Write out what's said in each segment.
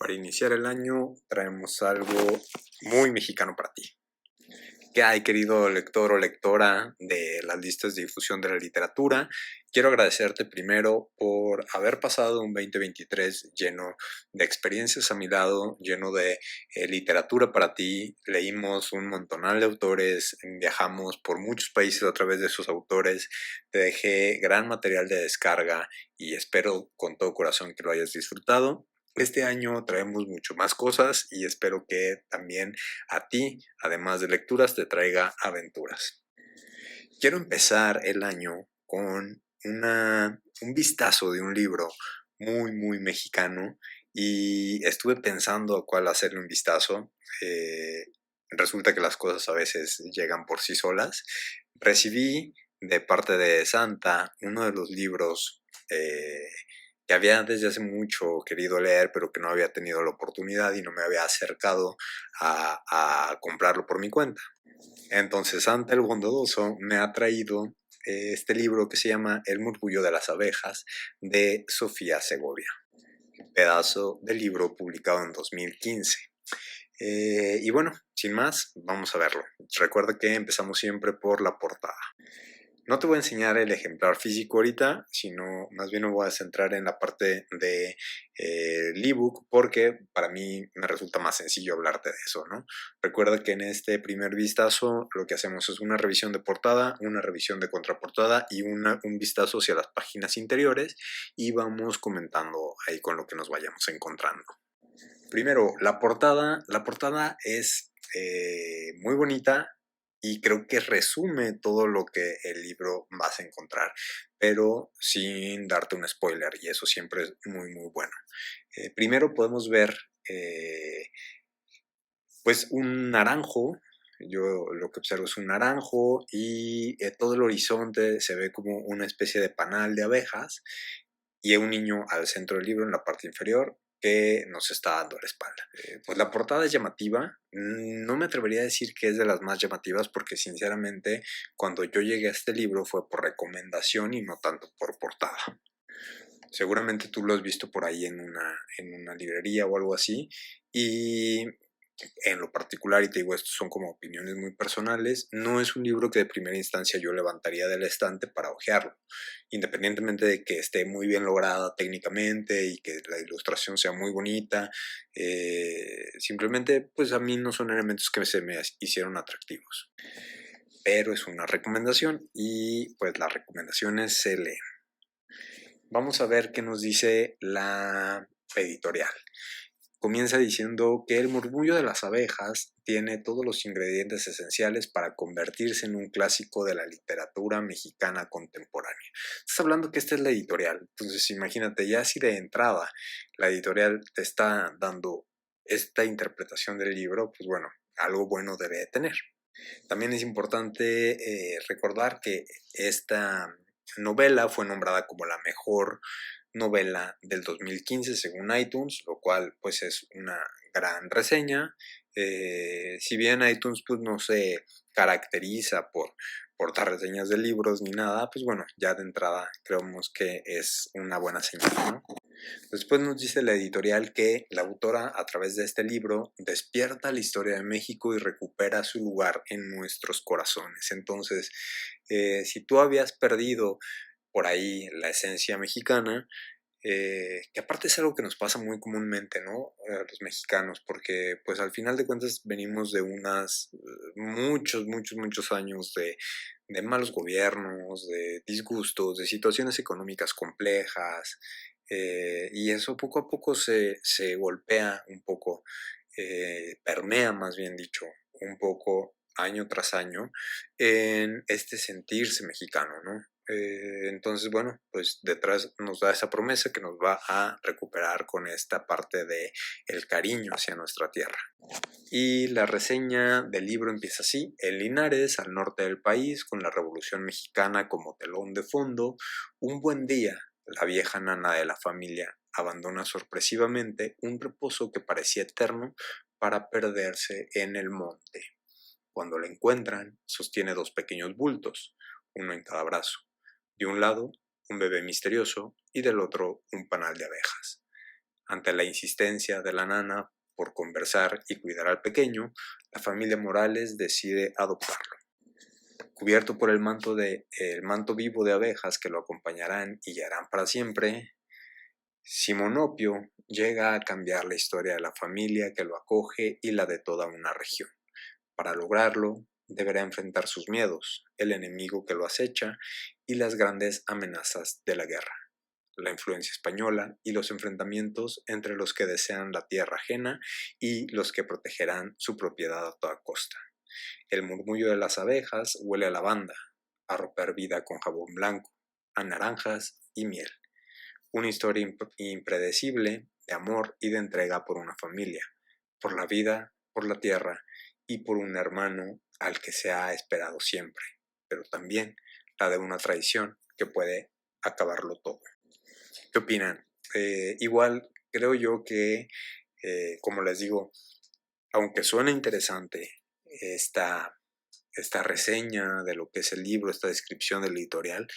para iniciar el año traemos algo muy mexicano para ti. ¿Qué hay, querido lector o lectora de las listas de difusión de la literatura? Quiero agradecerte primero por haber pasado un 2023 lleno de experiencias a mi lado, lleno de literatura para ti. Leímos un montonal de autores, viajamos por muchos países a través de esos autores, te dejé gran material de descarga y espero con todo corazón que lo hayas disfrutado. Este año traemos mucho más cosas y espero que también a ti, además de lecturas, te traiga aventuras. Quiero empezar el año con un vistazo de un libro muy mexicano y estuve pensando a cuál hacerle un vistazo. Resulta que las cosas a veces llegan por sí solas. Recibí de parte de Santa uno de los libros que había desde hace mucho querido leer, pero que no había tenido la oportunidad y no me había acercado a comprarlo por mi cuenta. Entonces Santa el Bondadoso me ha traído este libro que se llama El murmullo de las abejas de Sofía Segovia, pedazo de libro publicado en 2015. Y bueno, sin más, vamos a verlo. Recuerda que empezamos siempre por la portada. No te voy a enseñar el ejemplar físico ahorita, sino más bien me voy a centrar en la parte de el ebook, porque para mí me resulta más sencillo hablarte de eso, ¿no? Recuerda que en este primer vistazo lo que hacemos es una revisión de portada, una revisión de contraportada y un vistazo hacia las páginas interiores y vamos comentando ahí con lo que nos vayamos encontrando. Primero, la portada. La portada es muy bonita y creo que resume todo lo que el libro vas a encontrar, pero sin darte un spoiler, y eso siempre es muy bueno. Primero podemos ver pues un naranjo. Yo lo que observo es un naranjo y todo el horizonte se ve como una especie de panal de abejas y un niño al centro del libro en la parte inferior que nos está dando la espalda. Pues la portada es llamativa, no me atrevería a decir que es de las más llamativas porque sinceramente cuando yo llegué a este libro fue por recomendación y no tanto por portada. Seguramente tú lo has visto por ahí en una librería o algo así y en lo particular, y te digo, estos son como opiniones muy personales, no es un libro que de primera instancia yo levantaría del estante para hojearlo, independientemente de que esté muy bien lograda técnicamente y que la ilustración sea muy bonita, simplemente pues a mí no son elementos que se me hicieron atractivos, pero es una recomendación y pues las recomendaciones se leen. Vamos a ver qué nos dice la editorial. Comienza diciendo que El murmullo de las abejas tiene todos los ingredientes esenciales para convertirse en un clásico de la literatura mexicana contemporánea. Estás hablando que esta es la editorial, entonces imagínate, ya si de entrada la editorial te está dando esta interpretación del libro, pues bueno, algo bueno debe de tener. También es importante recordar que esta novela fue nombrada como la mejor novela del 2015 según iTunes, lo cual pues es una gran reseña. Si bien iTunes pues no se caracteriza por dar reseñas de libros ni nada, pues bueno, ya de entrada creemos que es una buena señal, ¿no? Después nos dice la editorial que la autora a través de este libro despierta la historia de México y recupera su lugar en nuestros corazones. Entonces, si tú habías perdido por ahí la esencia mexicana, que aparte es algo que nos pasa muy comúnmente, ¿no? Los mexicanos, porque pues al final de cuentas venimos de muchos años de malos gobiernos, de disgustos, de situaciones económicas complejas, y eso poco a poco se golpea un poco, permea más bien dicho, un poco año tras año en este sentirse mexicano, ¿no? Entonces, bueno, pues detrás nos da esa promesa que nos va a recuperar con esta parte de el cariño hacia nuestra tierra. Y la reseña del libro empieza así: en Linares, al norte del país, con la Revolución Mexicana como telón de fondo, un buen día, la vieja nana de la familia abandona sorpresivamente un reposo que parecía eterno para perderse en el monte. Cuando la encuentran, sostiene dos pequeños bultos, uno en cada brazo. De un lado, un bebé misterioso y del otro, un panal de abejas. Ante la insistencia de la nana por conversar y cuidar al pequeño, la familia Morales decide adoptarlo. Cubierto por el manto vivo de abejas que lo acompañarán y guiarán para siempre, Simonopio llega a cambiar la historia de la familia que lo acoge y la de toda una región. Para lograrlo, deberá enfrentar sus miedos, el enemigo que lo acecha y las grandes amenazas de la guerra, la influencia española y los enfrentamientos entre los que desean la tierra ajena y los que protegerán su propiedad a toda costa. El murmullo de las abejas huele a lavanda, a romper vida con jabón blanco, a naranjas y miel. Una historia impredecible de amor y de entrega por una familia, por la vida, por la tierra y por un hermano al que se ha esperado siempre, pero también la de una traición que puede acabarlo todo. ¿Qué opinan? Igual creo yo que, como les digo, aunque suena interesante esta reseña de lo que es el libro, esta descripción del editorial,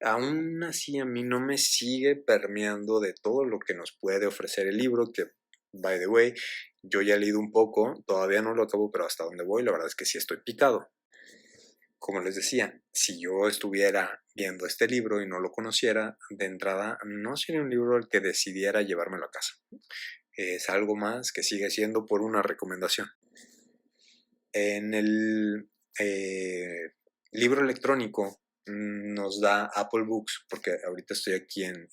aún así a mí no me sigue permeando de todo lo que nos puede ofrecer el libro, que, by the way, yo ya he leído un poco, todavía no lo acabo, pero hasta donde voy, la verdad es que sí estoy picado. Como les decía, si yo estuviera viendo este libro y no lo conociera, de entrada no sería un libro al que decidiera llevármelo a casa. Es algo más que sigue siendo por una recomendación. En el libro electrónico nos da Apple Books, porque ahorita estoy aquí en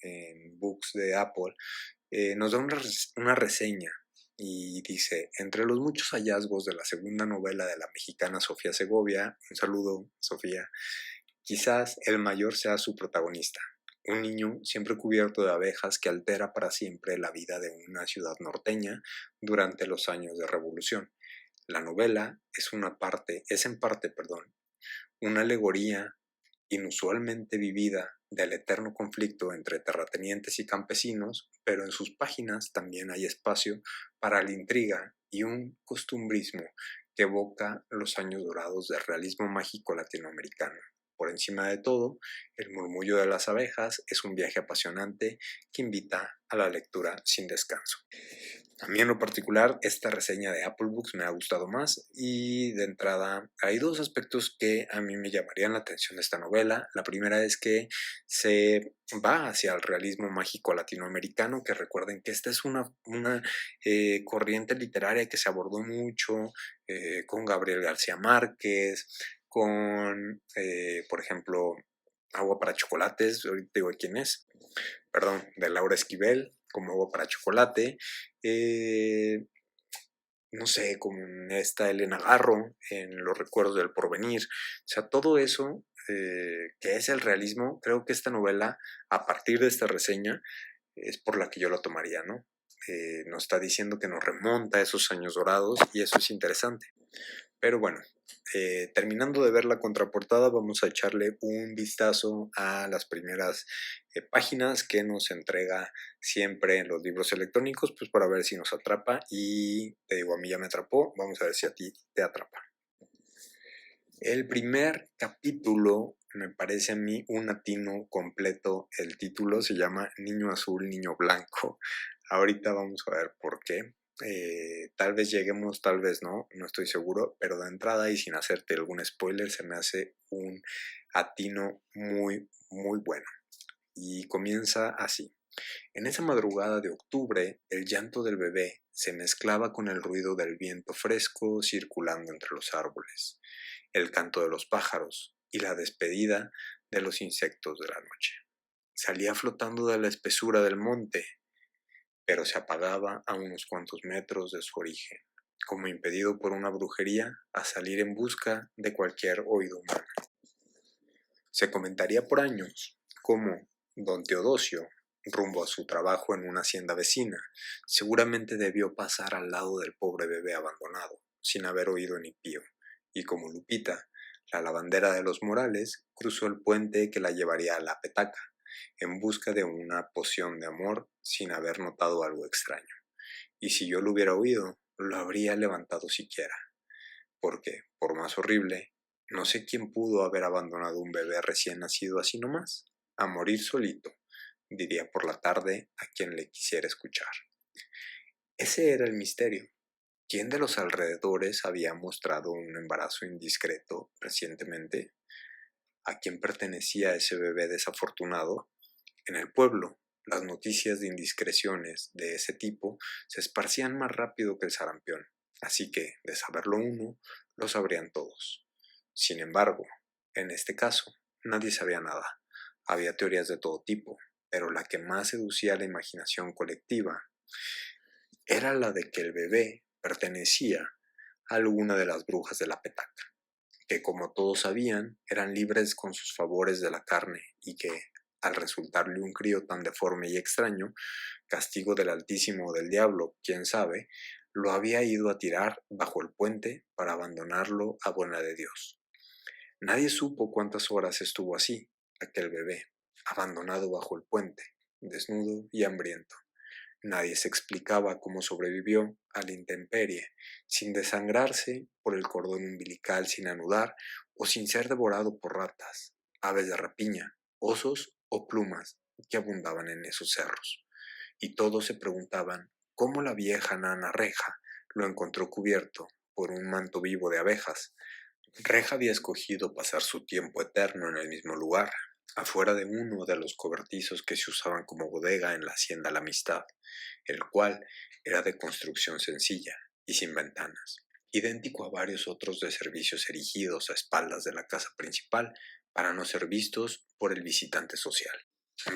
Books de Apple, nos da una reseña y dice: entre los muchos hallazgos de la segunda novela de la mexicana Sofía Segovia, un saludo Sofía, quizás el mayor sea su protagonista, un niño siempre cubierto de abejas que altera para siempre la vida de una ciudad norteña durante los años de revolución. La novela es en parte, una alegoría inusualmente vivida del eterno conflicto entre terratenientes y campesinos, pero en sus páginas también hay espacio para la intriga y un costumbrismo que evoca los años dorados del realismo mágico latinoamericano. Por encima de todo, el murmullo de las abejas es un viaje apasionante que invita a la lectura sin descanso. A mí en lo particular esta reseña de Apple Books me ha gustado más y de entrada hay dos aspectos que a mí me llamarían la atención de esta novela. La primera es que se va hacia el realismo mágico latinoamericano, que recuerden que esta es una corriente literaria que se abordó mucho con Gabriel García Márquez, con, por ejemplo, Agua para Chocolates, ahorita digo quién es, perdón, de Laura Esquivel, como Agua para Chocolate, no sé, como en esta Elena Garro, en Los Recuerdos del Porvenir, o sea, todo eso que es el realismo, creo que esta novela, a partir de esta reseña, es por la que yo la tomaría, ¿no? Nos está diciendo que nos remonta a esos años dorados y eso es interesante. Pero bueno, terminando de ver la contraportada, vamos a echarle un vistazo a las primeras páginas que nos entrega siempre en los libros electrónicos, pues para ver si nos atrapa. Y te digo, a mí ya me atrapó, vamos a ver si a ti te atrapa. El primer capítulo me parece a mí un atino completo. El título se llama Niño Azul, Niño Blanco. Ahorita vamos a ver por qué. Tal vez lleguemos, tal vez no estoy seguro, pero de entrada y sin hacerte algún spoiler, se me hace un atino muy, muy bueno. Y comienza así. En esa madrugada de octubre, el llanto del bebé se mezclaba con el ruido del viento fresco circulando entre los árboles, el canto de los pájaros y la despedida de los insectos de la noche. Salía flotando de la espesura del monte, pero se apagaba a unos cuantos metros de su origen, como impedido por una brujería a salir en busca de cualquier oído humano. Se comentaría por años cómo don Teodosio, rumbo a su trabajo en una hacienda vecina, seguramente debió pasar al lado del pobre bebé abandonado, sin haber oído ni pío, y como Lupita, la lavandera de los Morales, cruzó el puente que la llevaría a la petaca, en busca de una poción de amor sin haber notado algo extraño. Y si yo lo hubiera oído, lo habría levantado siquiera, porque, por más horrible, no sé quién pudo haber abandonado un bebé recién nacido así nomás, a morir solito, diría por la tarde a quien le quisiera escuchar. Ese era el misterio. ¿Quién de los alrededores había mostrado un embarazo indiscreto recientemente? ¿A quién pertenecía ese bebé desafortunado? En el pueblo, las noticias de indiscreciones de ese tipo se esparcían más rápido que el sarampión, así que, de saberlo uno, lo sabrían todos. Sin embargo, en este caso, nadie sabía nada. Había teorías de todo tipo, pero la que más seducía a la imaginación colectiva era la de que el bebé pertenecía a alguna de las brujas de la petaca, que como todos sabían, eran libres con sus favores de la carne y que, al resultarle un crío tan deforme y extraño, castigo del Altísimo o del Diablo, quién sabe, lo había ido a tirar bajo el puente para abandonarlo a buena de Dios. Nadie supo cuántas horas estuvo así, aquel bebé, abandonado bajo el puente, desnudo y hambriento. Nadie se explicaba cómo sobrevivió a la intemperie, sin desangrarse por el cordón umbilical sin anudar o sin ser devorado por ratas, aves de rapiña, osos o plumas que abundaban en esos cerros. Y todos se preguntaban cómo la vieja nana Reja lo encontró cubierto por un manto vivo de abejas. Reja había escogido pasar su tiempo eterno en el mismo lugar, afuera de uno de los cobertizos que se usaban como bodega en la hacienda La Amistad, el cual era de construcción sencilla y sin ventanas, idéntico a varios otros de servicios erigidos a espaldas de la casa principal para no ser vistos por el visitante social.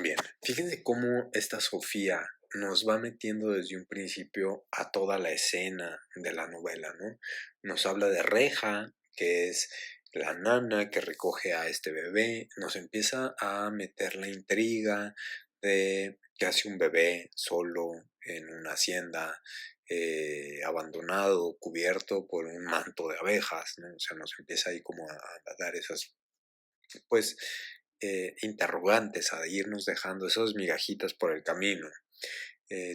Bien, fíjense cómo esta Sofía nos va metiendo desde un principio a toda la escena de la novela, ¿no? Nos habla de Reja, que es la nana que recoge a este bebé, nos empieza a meter la intriga de que hace un bebé solo en una hacienda, abandonado, cubierto por un manto de abejas, ¿no? O sea, nos empieza ahí como a dar esas, pues, interrogantes, a irnos dejando esas migajitas por el camino.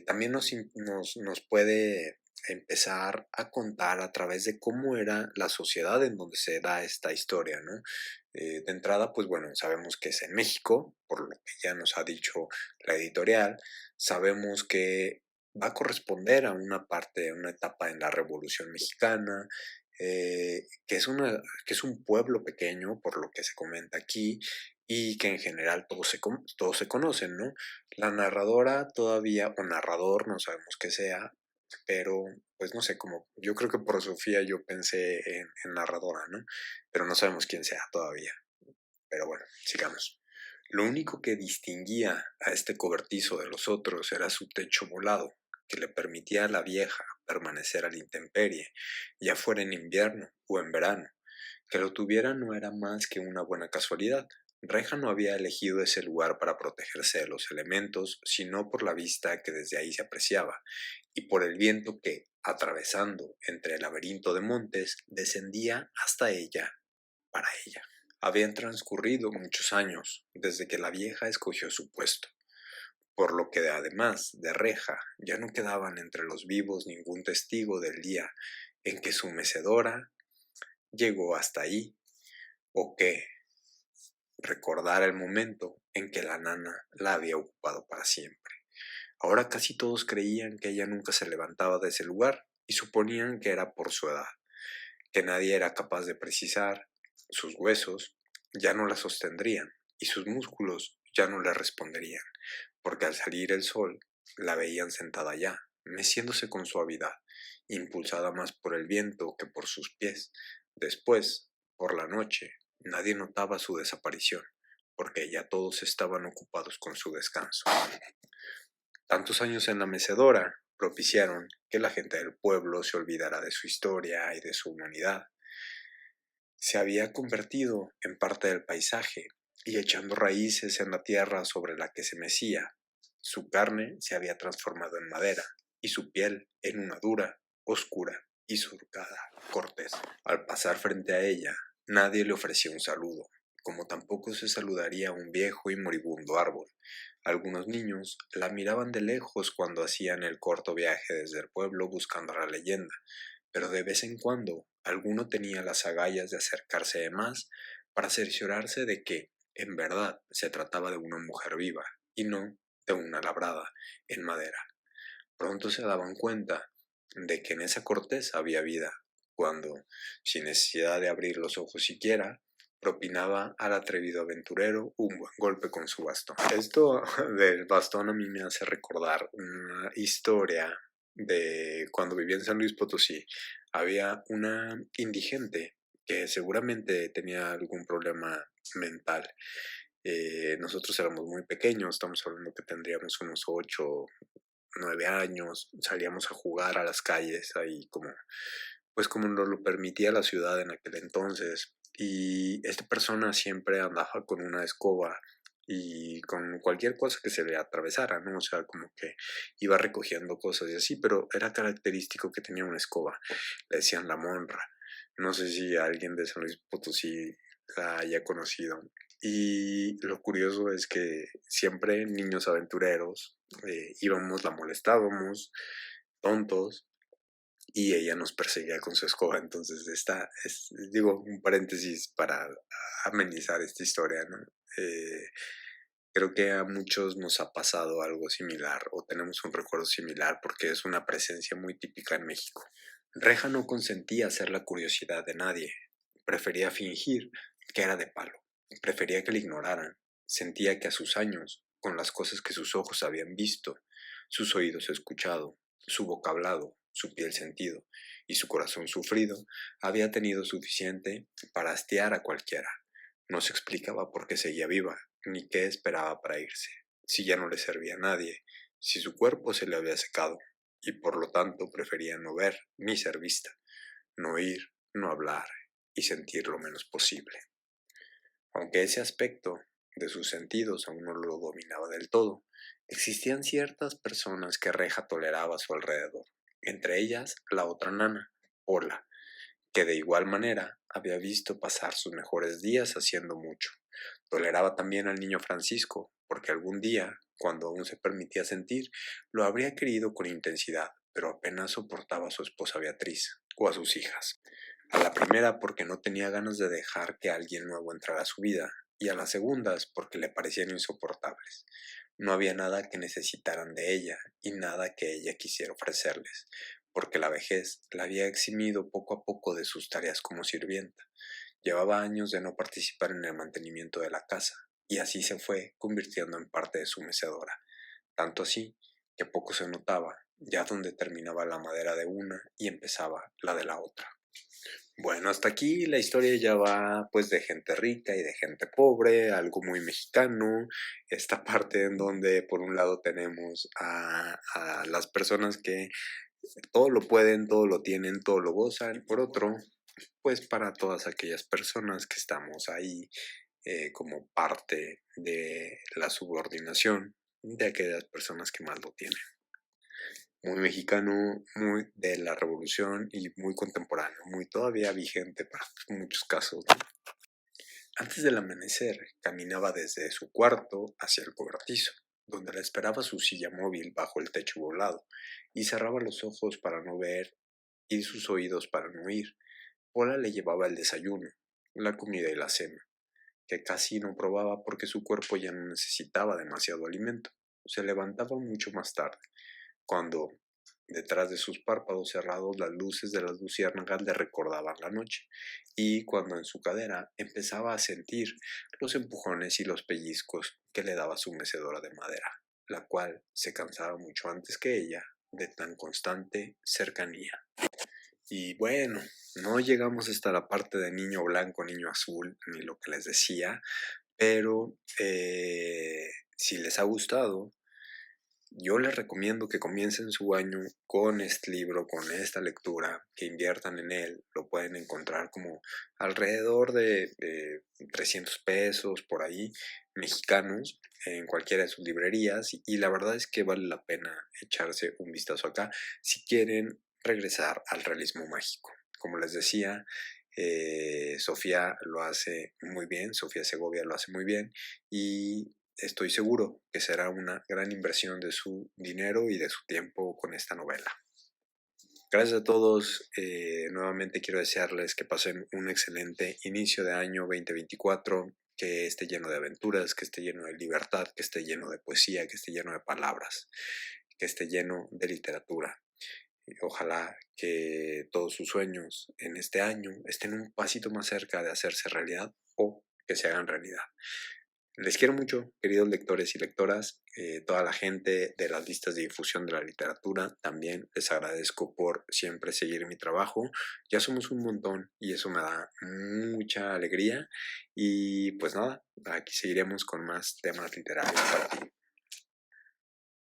También nos puede empezar a contar a través de cómo era la sociedad en donde se da esta historia, ¿no? De entrada, pues bueno, sabemos que es en México, por lo que ya nos ha dicho la editorial, sabemos que va a corresponder a una parte, a una etapa en la Revolución Mexicana, que es un pueblo pequeño, por lo que se comenta aquí, y que en general todos se conocen, ¿no? La narradora todavía, o narrador, no sabemos qué sea, pero pues no sé, como yo creo que por Sofía yo pensé en narradora, ¿no? Pero no sabemos quién sea todavía. Pero bueno, sigamos. Lo único que distinguía a este cobertizo de los otros era su techo volado, que le permitía a la vieja permanecer a la intemperie, ya fuera en invierno o en verano. Que lo tuviera no era más que una buena casualidad. Reja no había elegido ese lugar para protegerse de los elementos, sino por la vista que desde ahí se apreciaba, y por el viento que, atravesando entre el laberinto de montes, descendía hasta ella, para ella. Habían transcurrido muchos años desde que la vieja escogió su puesto, por lo que además de Reja ya no quedaban entre los vivos ningún testigo del día en que su mecedora llegó hasta ahí, o que recordara el momento en que la nana la había ocupado para siempre. Ahora casi todos creían que ella nunca se levantaba de ese lugar y suponían que era por su edad, que nadie era capaz de precisar. Sus huesos ya no la sostendrían y sus músculos ya no le responderían, porque al salir el sol la veían sentada allá, meciéndose con suavidad, impulsada más por el viento que por sus pies. Después, por la noche, nadie notaba su desaparición, porque ya todos estaban ocupados con su descanso. Tantos años en la mecedora propiciaron que la gente del pueblo se olvidara de su historia y de su humanidad. Se había convertido en parte del paisaje y echando raíces en la tierra sobre la que se mecía. Su carne se había transformado en madera y su piel en una dura, oscura y surcada corteza. Al pasar frente a ella, nadie le ofrecía un saludo, como tampoco se saludaría a un viejo y moribundo árbol. Algunos niños la miraban de lejos cuando hacían el corto viaje desde el pueblo buscando la leyenda, pero de vez en cuando alguno tenía las agallas de acercarse de más para cerciorarse de que, en verdad, se trataba de una mujer viva y no de una labrada en madera. Pronto se daban cuenta de que en esa corteza había vida, cuando, sin necesidad de abrir los ojos siquiera, propinaba al atrevido aventurero un buen golpe con su bastón. Esto del bastón a mí me hace recordar una historia de cuando vivía en San Luis Potosí. Había una indigente que seguramente tenía algún problema mental. Nosotros éramos muy pequeños, estamos hablando que tendríamos unos 8, 9 años, salíamos a jugar a las calles ahí como nos lo permitía la ciudad en aquel entonces. Y esta persona siempre andaba con una escoba y con cualquier cosa que se le atravesara, ¿no? O sea, como que iba recogiendo cosas y así, pero era característico que tenía una escoba. Le decían la Monra. No sé si alguien de San Luis Potosí la haya conocido. Y lo curioso es que siempre niños aventureros íbamos, la molestábamos, tontos, y ella nos perseguía con su escoba. Entonces, digo, un paréntesis para amenizar esta historia, ¿no? Creo que a muchos nos ha pasado algo similar o tenemos un recuerdo similar porque es una presencia muy típica en México. Reja no consentía hacer la curiosidad de nadie. Prefería fingir que era de palo. Prefería que le ignoraran. Sentía que a sus años, con las cosas que sus ojos habían visto, sus oídos escuchado, su boca hablado, su piel sentido y su corazón sufrido, había tenido suficiente para hastiar a cualquiera. No se explicaba por qué seguía viva, ni qué esperaba para irse, si ya no le servía a nadie, si su cuerpo se le había secado, y por lo tanto prefería no ver ni ser vista, no oír, no hablar y sentir lo menos posible. Aunque ese aspecto de sus sentidos aún no lo dominaba del todo, existían ciertas personas que Reja toleraba a su alrededor, entre ellas la otra nana, Pola, que de igual manera había visto pasar sus mejores días haciendo mucho. Toleraba también al niño Francisco, porque algún día, cuando aún se permitía sentir, lo habría querido con intensidad, pero apenas soportaba a su esposa Beatriz o a sus hijas. A la primera porque no tenía ganas de dejar que alguien nuevo entrara a su vida, y a las segundas porque le parecían insoportables. No había nada que necesitaran de ella y nada que ella quisiera ofrecerles, porque la vejez la había eximido poco a poco de sus tareas como sirvienta. Llevaba años de no participar en el mantenimiento de la casa, y así se fue convirtiendo en parte de su mecedora, tanto así que poco se notaba ya donde terminaba la madera de una y empezaba la de la otra. Bueno, hasta aquí la historia ya va pues de gente rica y de gente pobre, algo muy mexicano, esta parte en donde por un lado tenemos a las personas que todo lo pueden, todo lo tienen, todo lo gozan, por otro, pues para todas aquellas personas que estamos ahí como parte de la subordinación de aquellas personas que más lo tienen. Muy mexicano, muy de la revolución y muy contemporáneo, muy todavía vigente para muchos casos, ¿no? Antes del amanecer, caminaba desde su cuarto hacia el cobertizo, donde la esperaba su silla móvil bajo el techo volado, y cerraba los ojos para no ver y sus oídos para no oír. Pola le llevaba el desayuno, la comida y la cena, que casi no probaba porque su cuerpo ya no necesitaba demasiado alimento. Se levantaba mucho más tarde, cuando, detrás de sus párpados cerrados, las luces de las luciérnagas le recordaban la noche, y cuando en su cadera empezaba a sentir los empujones y los pellizcos que le daba su mecedora de madera, la cual se cansaba mucho antes que ella de tan constante cercanía. Y bueno, no llegamos hasta la parte de niño blanco, niño azul, ni lo que les decía, pero si les ha gustado, yo les recomiendo que comiencen su año con este libro, con esta lectura, que inviertan en él. Lo pueden encontrar como alrededor de 300 pesos por ahí, mexicanos, en cualquiera de sus librerías. Y la verdad es que vale la pena echarse un vistazo acá si quieren regresar al realismo mágico. Como les decía, Sofía lo hace muy bien, Sofía Segovia lo hace muy bien, y estoy seguro que será una gran inversión de su dinero y de su tiempo con esta novela. Gracias a todos. Nuevamente quiero desearles que pasen un excelente inicio de año 2024, que esté lleno de aventuras, que esté lleno de libertad, que esté lleno de poesía, que esté lleno de palabras. que esté lleno de literatura. Ojalá que todos sus sueños en este año estén un pasito más cerca de hacerse realidad o que se hagan realidad. Les quiero mucho, queridos lectores y lectoras, toda la gente de las listas de difusión de la literatura, también les agradezco por siempre seguir mi trabajo. Ya somos un montón y eso me da mucha alegría. Y pues nada, aquí seguiremos con más temas literarios para ti.